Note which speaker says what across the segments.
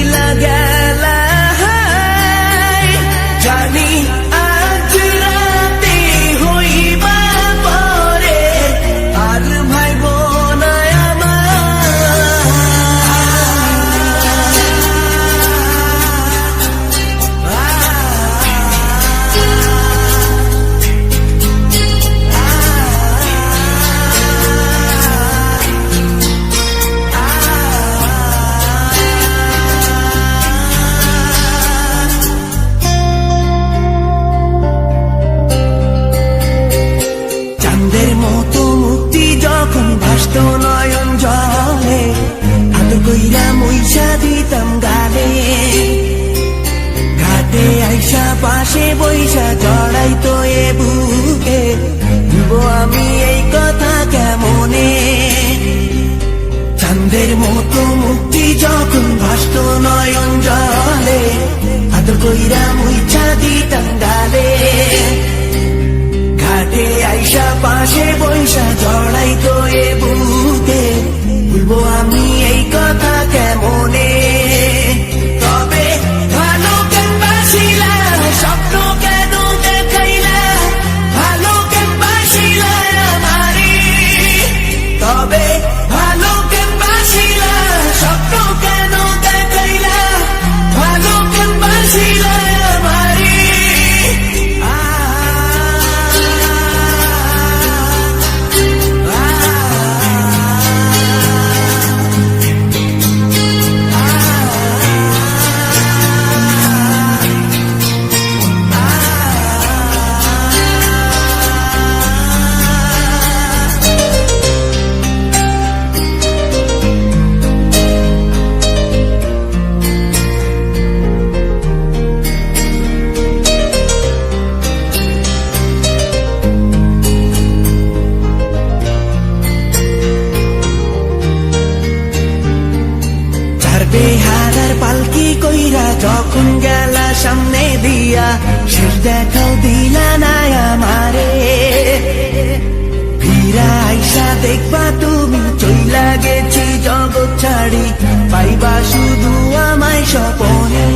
Speaker 1: চইলা গেলা জানি আজ রাতে হইবা পরে আর ভাইব না ভাসত নয়ন জলে আদর কইরা মইসা দিতাম গালে ঘাটে আইসা পাশে বইসা জড়াইতো এ বুকে ভুলবো আমি এই কথা কেমনে চাঁদের মতো মুক্তি যখন ভাসত নয়ন জলে আদর কইরা মইসা দিতাম গালে ঘাটে আইসা পাশে বইসা জড়াইতো এ বুকে ভুলবো আমি এই কথা কেমনে তবে ভালো কেন বাসিলা স্বপ্ন কেন দেখাইলা ভালো কেন বাসিলা আমারে তবে ভালো কেন বাসিলা স্বপ্ন কেন দেখাইলা ভালো কেন বাসিলা আমারে বেহারার পালকি কইরা যখন গেলা সামনে দিয়া শেষ দেখাও দিলা না আমারে ফিরা আইসা দেখবা তুমি চইলা গেছি জগৎ ছাড়ি পাইবা শুধু আমায় স্বপনে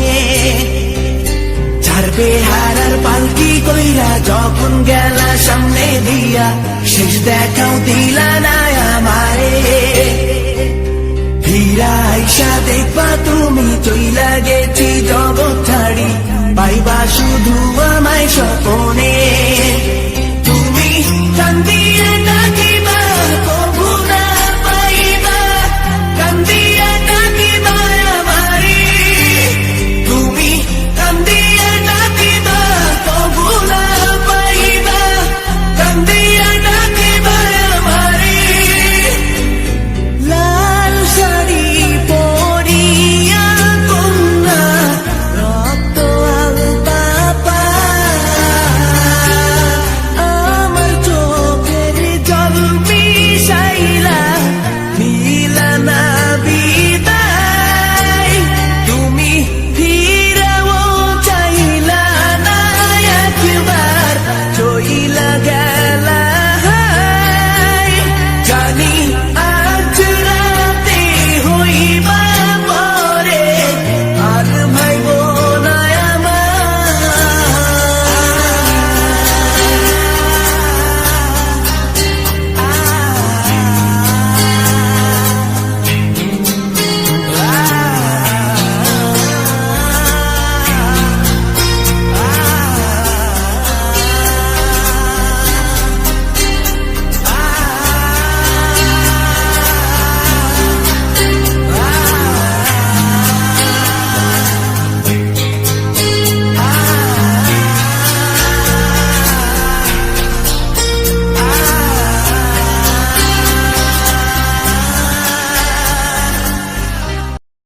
Speaker 1: ছাড়বে হারার পালকি কইরা যখন গেলা সামনে দিয়া শেষ দেখাও দিলা না আমারে ফিরা আইসা দেখবা তুমি চইলা গেছি জগৎ ছাড়ি পাইবা শুধু আমায় স্বপনে